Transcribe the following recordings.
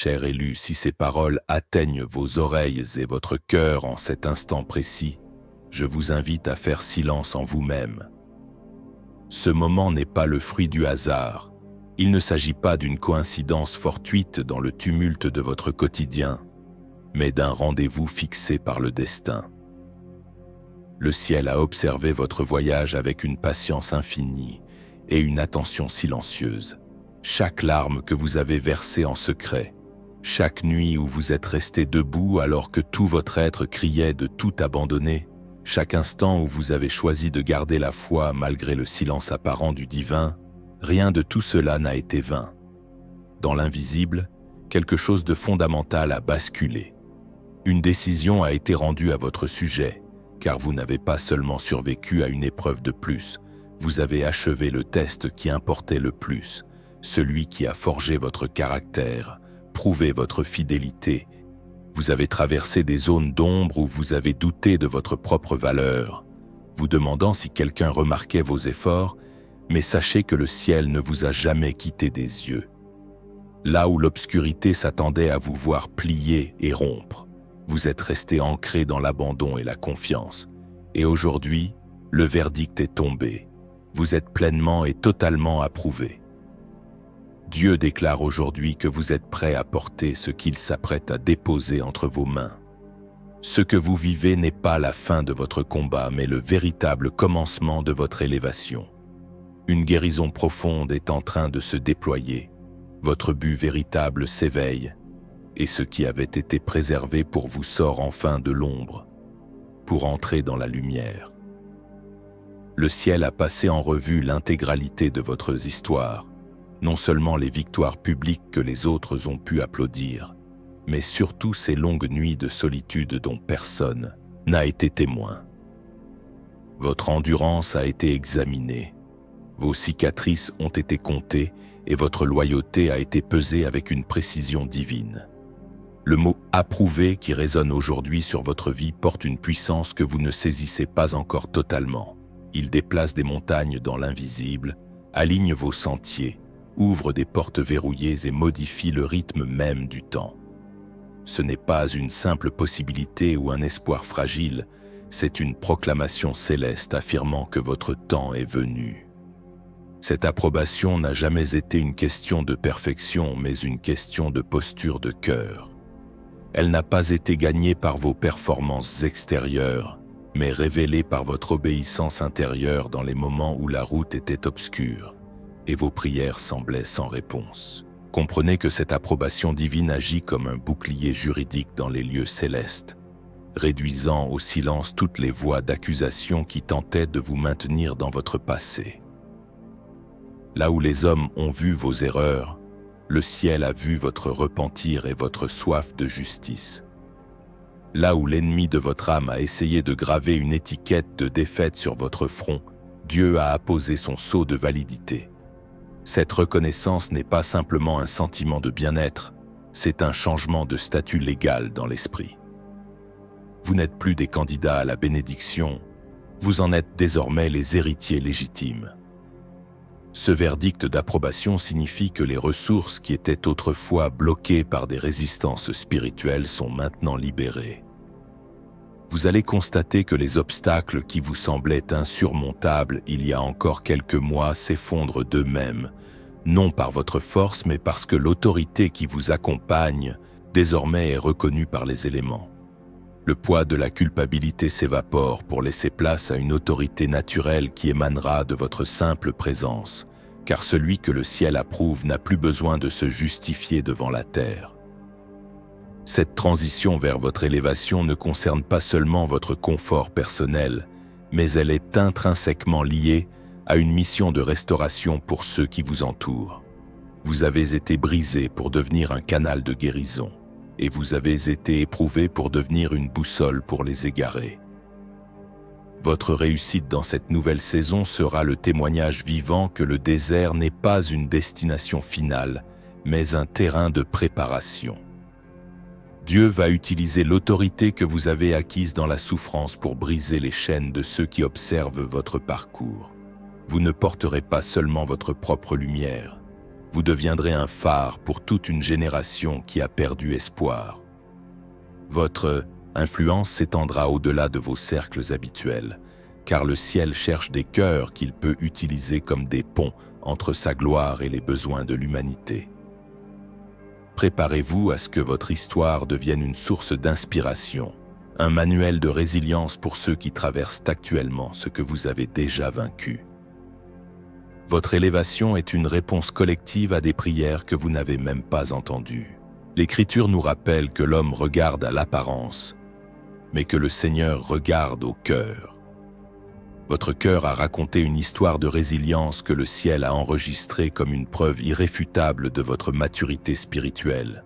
Cher élu, si ces paroles atteignent vos oreilles et votre cœur en cet instant précis, je vous invite à faire silence en vous-même. Ce moment n'est pas le fruit du hasard. Il ne s'agit pas d'une coïncidence fortuite dans le tumulte de votre quotidien, mais d'un rendez-vous fixé par le destin. Le ciel a observé votre voyage avec une patience infinie et une attention silencieuse. Chaque larme que vous avez versée en secret, chaque nuit où vous êtes resté debout alors que tout votre être criait de tout abandonner, chaque instant où vous avez choisi de garder la foi malgré le silence apparent du divin, rien de tout cela n'a été vain. Dans l'invisible, quelque chose de fondamental a basculé. Une décision a été rendue à votre sujet, car vous n'avez pas seulement survécu à une épreuve de plus, vous avez achevé le test qui importait le plus, celui qui a forgé votre caractère, prouvé votre fidélité. Vous avez traversé des zones d'ombre où vous avez douté de votre propre valeur, vous demandant si quelqu'un remarquait vos efforts, mais sachez que le ciel ne vous a jamais quitté des yeux. Là où l'obscurité s'attendait à vous voir plier et rompre, vous êtes resté ancré dans l'abandon et la confiance. Et aujourd'hui, le verdict est tombé. Vous êtes pleinement et totalement approuvé. Dieu déclare aujourd'hui que vous êtes prêt à porter ce qu'il s'apprête à déposer entre vos mains. Ce que vous vivez n'est pas la fin de votre combat, mais le véritable commencement de votre élévation. Une guérison profonde est en train de se déployer. Votre but véritable s'éveille, et ce qui avait été préservé pour vous sort enfin de l'ombre, pour entrer dans la lumière. Le ciel a passé en revue l'intégralité de votre histoire, non seulement les victoires publiques que les autres ont pu applaudir, mais surtout ces longues nuits de solitude dont personne n'a été témoin. Votre endurance a été examinée, vos cicatrices ont été comptées et votre loyauté a été pesée avec une précision divine. Le mot « approuvé » qui résonne aujourd'hui sur votre vie porte une puissance que vous ne saisissez pas encore totalement. Il déplace des montagnes dans l'invisible, aligne vos sentiers, ouvre des portes verrouillées et modifie le rythme même du temps. Ce n'est pas une simple possibilité ou un espoir fragile, c'est une proclamation céleste affirmant que votre temps est venu. Cette approbation n'a jamais été une question de perfection, mais une question de posture de cœur. Elle n'a pas été gagnée par vos performances extérieures, mais révélée par votre obéissance intérieure dans les moments où la route était obscure et vos prières semblaient sans réponse. Comprenez que cette approbation divine agit comme un bouclier juridique dans les lieux célestes, réduisant au silence toutes les voix d'accusation qui tentaient de vous maintenir dans votre passé. Là où les hommes ont vu vos erreurs, le ciel a vu votre repentir et votre soif de justice. Là où l'ennemi de votre âme a essayé de graver une étiquette de défaite sur votre front, Dieu a apposé son sceau de validité. Cette reconnaissance n'est pas simplement un sentiment de bien-être, c'est un changement de statut légal dans l'esprit. Vous n'êtes plus des candidats à la bénédiction, vous en êtes désormais les héritiers légitimes. Ce verdict d'approbation signifie que les ressources qui étaient autrefois bloquées par des résistances spirituelles sont maintenant libérées. Vous allez constater que les obstacles qui vous semblaient insurmontables il y a encore quelques mois s'effondrent d'eux-mêmes, non par votre force mais parce que l'autorité qui vous accompagne désormais est reconnue par les éléments. Le poids de la culpabilité s'évapore pour laisser place à une autorité naturelle qui émanera de votre simple présence, car celui que le ciel approuve n'a plus besoin de se justifier devant la terre. Cette transition vers votre élévation ne concerne pas seulement votre confort personnel, mais elle est intrinsèquement liée à une mission de restauration pour ceux qui vous entourent. Vous avez été brisé pour devenir un canal de guérison. Et vous avez été éprouvé pour devenir une boussole pour les égarés. Votre réussite dans cette nouvelle saison sera le témoignage vivant que le désert n'est pas une destination finale, mais un terrain de préparation. Dieu va utiliser l'autorité que vous avez acquise dans la souffrance pour briser les chaînes de ceux qui observent votre parcours. Vous ne porterez pas seulement votre propre lumière, Vous deviendrez un phare pour toute une génération qui a perdu espoir. Votre influence s'étendra au-delà de vos cercles habituels, car le ciel cherche des cœurs qu'il peut utiliser comme des ponts entre sa gloire et les besoins de l'humanité. Préparez-vous à ce que votre histoire devienne une source d'inspiration, un manuel de résilience pour ceux qui traversent actuellement ce que vous avez déjà vaincu. Votre élévation est une réponse collective à des prières que vous n'avez même pas entendues. L'Écriture nous rappelle que l'homme regarde à l'apparence, mais que le Seigneur regarde au cœur. Votre cœur a raconté une histoire de résilience que le ciel a enregistrée comme une preuve irréfutable de votre maturité spirituelle.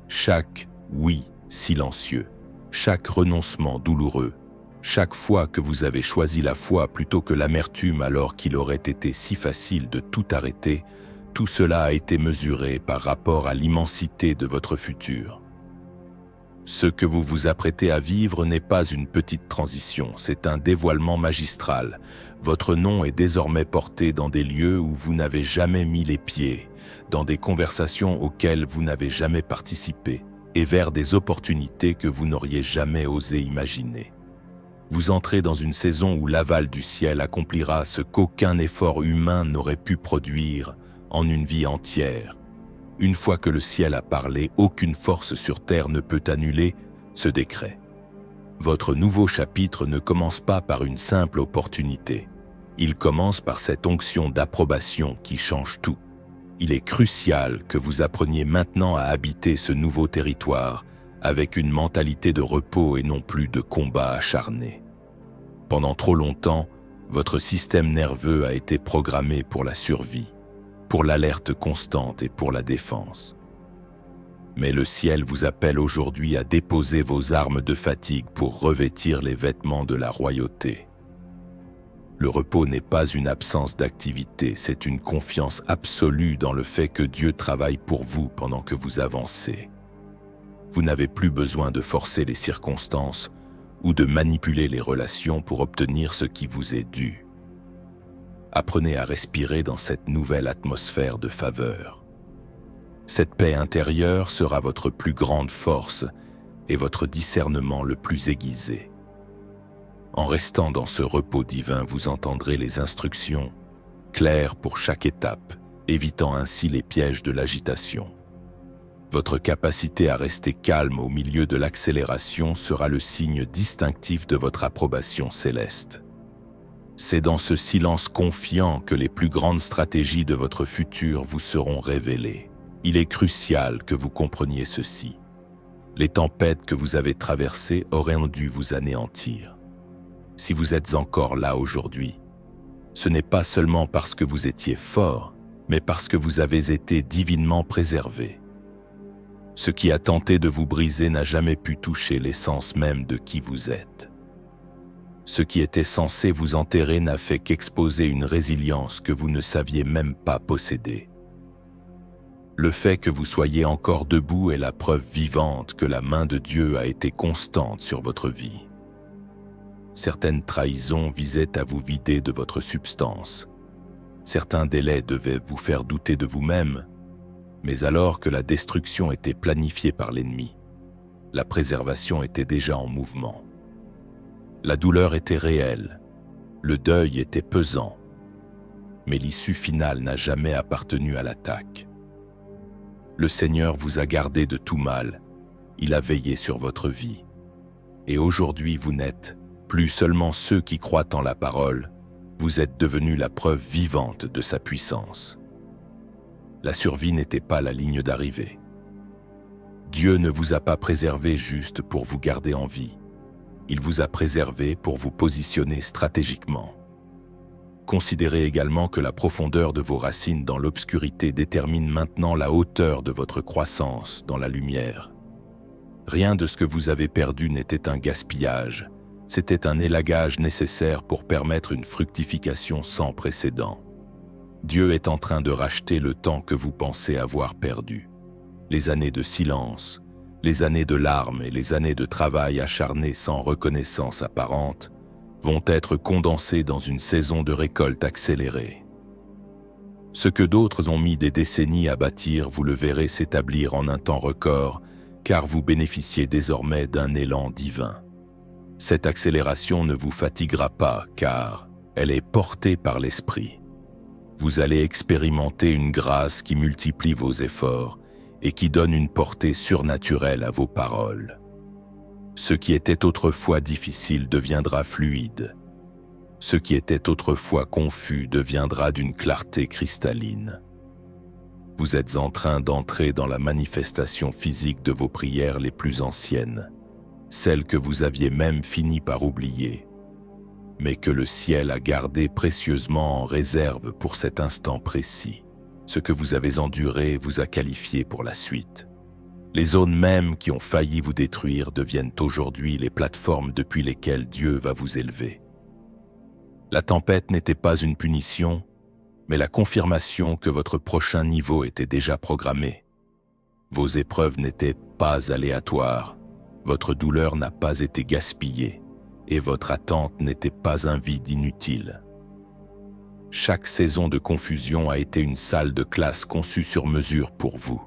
Chaque oui silencieux, chaque renoncement douloureux, chaque fois que vous avez choisi la foi plutôt que l'amertume alors qu'il aurait été si facile de tout arrêter, tout cela a été mesuré par rapport à l'immensité de votre futur. Ce que vous vous apprêtez à vivre n'est pas une petite transition, c'est un dévoilement magistral. Votre nom est désormais porté dans des lieux où vous n'avez jamais mis les pieds, dans des conversations auxquelles vous n'avez jamais participé, et vers des opportunités que vous n'auriez jamais osé imaginer. Vous entrez dans une saison où l'aval du ciel accomplira ce qu'aucun effort humain n'aurait pu produire en une vie entière. Une fois que le ciel a parlé, aucune force sur terre ne peut annuler ce décret. Votre nouveau chapitre ne commence pas par une simple opportunité. Il commence par cette onction d'approbation qui change tout. Il est crucial que vous appreniez maintenant à habiter ce nouveau territoire avec une mentalité de repos et non plus de combat acharné. Pendant trop longtemps, votre système nerveux a été programmé pour la survie, pour l'alerte constante et pour la défense. Mais le ciel vous appelle aujourd'hui à déposer vos armes de fatigue pour revêtir les vêtements de la royauté. Le repos n'est pas une absence d'activité, c'est une confiance absolue dans le fait que Dieu travaille pour vous pendant que vous avancez. Vous n'avez plus besoin de forcer les circonstances ou de manipuler les relations pour obtenir ce qui vous est dû. Apprenez à respirer dans cette nouvelle atmosphère de faveur. Cette paix intérieure sera votre plus grande force et votre discernement le plus aiguisé. En restant dans ce repos divin, vous entendrez les instructions claires pour chaque étape, évitant ainsi les pièges de l'agitation. Votre capacité à rester calme au milieu de l'accélération sera le signe distinctif de votre approbation céleste. C'est dans ce silence confiant que les plus grandes stratégies de votre futur vous seront révélées. Il est crucial que vous compreniez ceci. Les tempêtes que vous avez traversées auraient dû vous anéantir. Si vous êtes encore là aujourd'hui, ce n'est pas seulement parce que vous étiez fort, mais parce que vous avez été divinement préservé. Ce qui a tenté de vous briser n'a jamais pu toucher l'essence même de qui vous êtes. Ce qui était censé vous enterrer n'a fait qu'exposer une résilience que vous ne saviez même pas posséder. Le fait que vous soyez encore debout est la preuve vivante que la main de Dieu a été constante sur votre vie. Certaines trahisons visaient à vous vider de votre substance. Certains délais devaient vous faire douter de vous-même, mais alors que la destruction était planifiée par l'ennemi, la préservation était déjà en mouvement. La douleur était réelle, le deuil était pesant, mais l'issue finale n'a jamais appartenu à l'attaque. Le Seigneur vous a gardé de tout mal, il a veillé sur votre vie. Et aujourd'hui vous n'êtes plus seulement ceux qui croient en la parole, vous êtes devenus la preuve vivante de sa puissance. La survie n'était pas la ligne d'arrivée. Dieu ne vous a pas préservé juste pour vous garder en vie. Il vous a préservé pour vous positionner stratégiquement. Considérez également que la profondeur de vos racines dans l'obscurité détermine maintenant la hauteur de votre croissance dans la lumière. Rien de ce que vous avez perdu n'était un gaspillage, c'était un élagage nécessaire pour permettre une fructification sans précédent. Dieu est en train de racheter le temps que vous pensez avoir perdu. Les années de silence, les années de larmes et les années de travail acharné sans reconnaissance apparente vont être condensées dans une saison de récolte accélérée. Ce que d'autres ont mis des décennies à bâtir, vous le verrez s'établir en un temps record, car vous bénéficiez désormais d'un élan divin. Cette accélération ne vous fatiguera pas, car elle est portée par l'Esprit. Vous allez expérimenter une grâce qui multiplie vos efforts et qui donne une portée surnaturelle à vos paroles. Ce qui était autrefois difficile deviendra fluide. Ce qui était autrefois confus deviendra d'une clarté cristalline. Vous êtes en train d'entrer dans la manifestation physique de vos prières les plus anciennes, celles que vous aviez même fini par oublier, mais que le ciel a gardées précieusement en réserve pour cet instant précis. Ce que vous avez enduré vous a qualifié pour la suite. Les zones mêmes qui ont failli vous détruire deviennent aujourd'hui les plateformes depuis lesquelles Dieu va vous élever. La tempête n'était pas une punition, mais la confirmation que votre prochain niveau était déjà programmé. Vos épreuves n'étaient pas aléatoires, votre douleur n'a pas été gaspillée, et votre attente n'était pas un vide inutile. Chaque saison de confusion a été une salle de classe conçue sur mesure pour vous.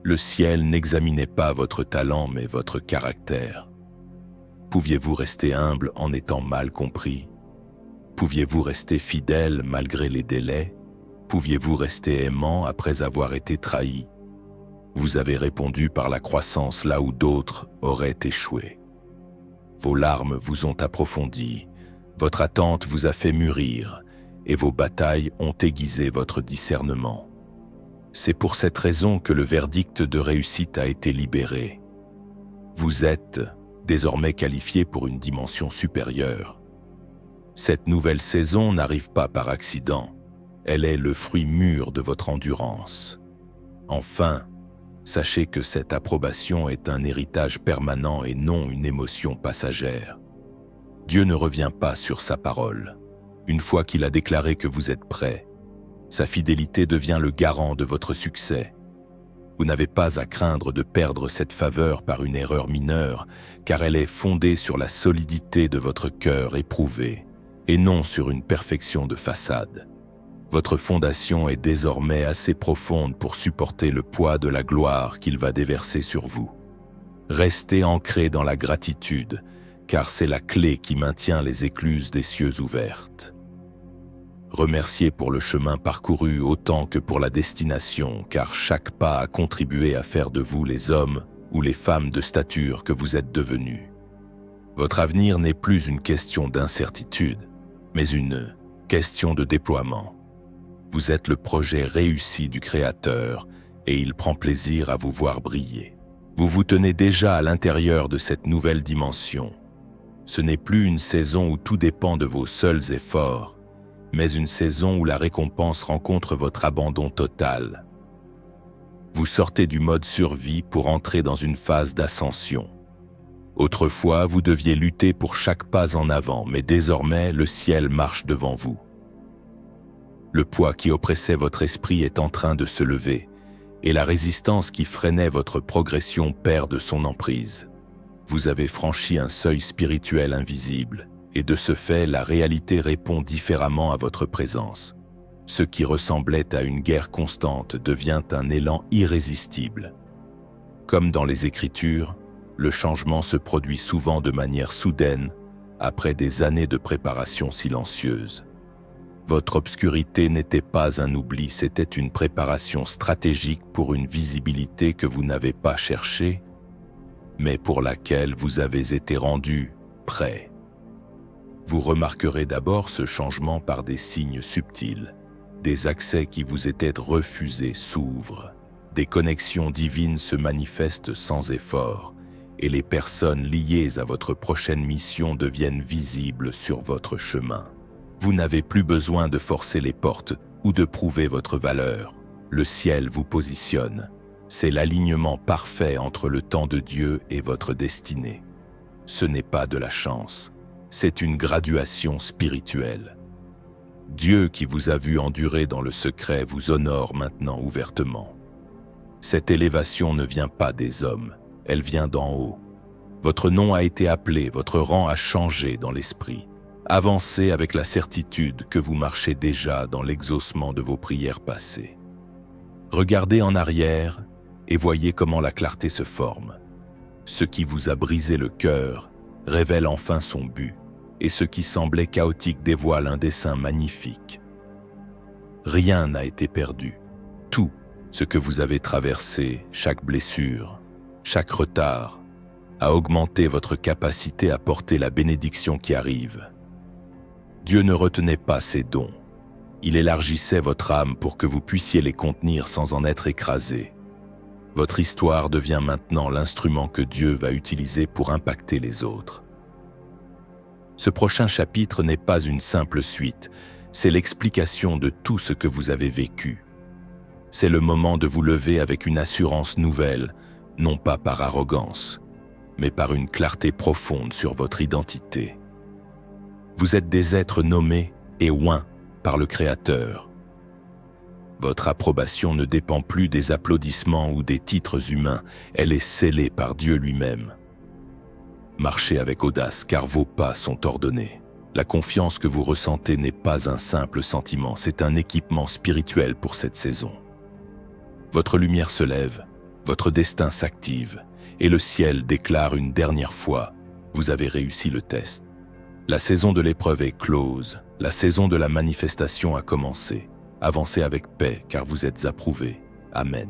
Le ciel n'examinait pas votre talent, mais votre caractère. Pouviez-vous rester humble en étant mal compris? Pouviez-vous rester fidèle malgré les délais? Pouviez-vous rester aimant après avoir été trahi? Vous avez répondu par la croissance là où d'autres auraient échoué. Vos larmes vous ont approfondi, votre attente vous a fait mûrir, et vos batailles ont aiguisé votre discernement. C'est pour cette raison que le verdict de réussite a été libéré. Vous êtes désormais qualifié pour une dimension supérieure. Cette nouvelle saison n'arrive pas par accident, elle est le fruit mûr de votre endurance. Enfin, sachez que cette approbation est un héritage permanent et non une émotion passagère. Dieu ne revient pas sur sa parole. Une fois qu'il a déclaré que vous êtes prêt, sa fidélité devient le garant de votre succès. Vous n'avez pas à craindre de perdre cette faveur par une erreur mineure, car elle est fondée sur la solidité de votre cœur éprouvé, et non sur une perfection de façade. Votre fondation est désormais assez profonde pour supporter le poids de la gloire qu'il va déverser sur vous. Restez ancré dans la gratitude, car c'est la clé qui maintient les écluses des cieux ouvertes. Remerciez pour le chemin parcouru autant que pour la destination, car chaque pas a contribué à faire de vous les hommes ou les femmes de stature que vous êtes devenus. Votre avenir n'est plus une question d'incertitude, mais une question de déploiement. Vous êtes le projet réussi du Créateur et il prend plaisir à vous voir briller. Vous vous tenez déjà à l'intérieur de cette nouvelle dimension. Ce n'est plus une saison où tout dépend de vos seuls efforts, mais une saison où la récompense rencontre votre abandon total. Vous sortez du mode survie pour entrer dans une phase d'ascension. Autrefois, vous deviez lutter pour chaque pas en avant, mais désormais, le ciel marche devant vous. Le poids qui oppressait votre esprit est en train de se lever, et la résistance qui freinait votre progression perd de son emprise. Vous avez franchi un seuil spirituel invisible, et de ce fait, la réalité répond différemment à votre présence. Ce qui ressemblait à une guerre constante devient un élan irrésistible. Comme dans les Écritures, le changement se produit souvent de manière soudaine, après des années de préparation silencieuse. Votre obscurité n'était pas un oubli, c'était une préparation stratégique pour une visibilité que vous n'avez pas cherchée, mais pour laquelle vous avez été rendu prêt. Vous remarquerez d'abord ce changement par des signes subtils. Des accès qui vous étaient refusés s'ouvrent. Des connexions divines se manifestent sans effort, et les personnes liées à votre prochaine mission deviennent visibles sur votre chemin. Vous n'avez plus besoin de forcer les portes ou de prouver votre valeur. Le ciel vous positionne. C'est l'alignement parfait entre le temps de Dieu et votre destinée. Ce n'est pas de la chance, c'est une graduation spirituelle. Dieu qui vous a vu endurer dans le secret vous honore maintenant ouvertement. Cette élévation ne vient pas des hommes, elle vient d'en haut. Votre nom a été appelé, votre rang a changé dans l'esprit. Avancez avec la certitude que vous marchez déjà dans l'exaucement de vos prières passées. Regardez en arrière et voyez comment la clarté se forme. Ce qui vous a brisé le cœur révèle enfin son but, et ce qui semblait chaotique dévoile un dessein magnifique. Rien n'a été perdu. Tout ce que vous avez traversé, chaque blessure, chaque retard, a augmenté votre capacité à porter la bénédiction qui arrive. Dieu ne retenait pas ses dons. Il élargissait votre âme pour que vous puissiez les contenir sans en être écrasé. Votre histoire devient maintenant l'instrument que Dieu va utiliser pour impacter les autres. Ce prochain chapitre n'est pas une simple suite, c'est l'explication de tout ce que vous avez vécu. C'est le moment de vous lever avec une assurance nouvelle, non pas par arrogance, mais par une clarté profonde sur votre identité. Vous êtes des êtres nommés et oints par le Créateur. Votre approbation ne dépend plus des applaudissements ou des titres humains, elle est scellée par Dieu lui-même. Marchez avec audace car vos pas sont ordonnés. La confiance que vous ressentez n'est pas un simple sentiment, c'est un équipement spirituel pour cette saison. Votre lumière se lève, votre destin s'active, et le ciel déclare une dernière fois, vous avez réussi le test. La saison de l'épreuve est close, la saison de la manifestation a commencé. Avancez avec paix car vous êtes approuvés. Amen.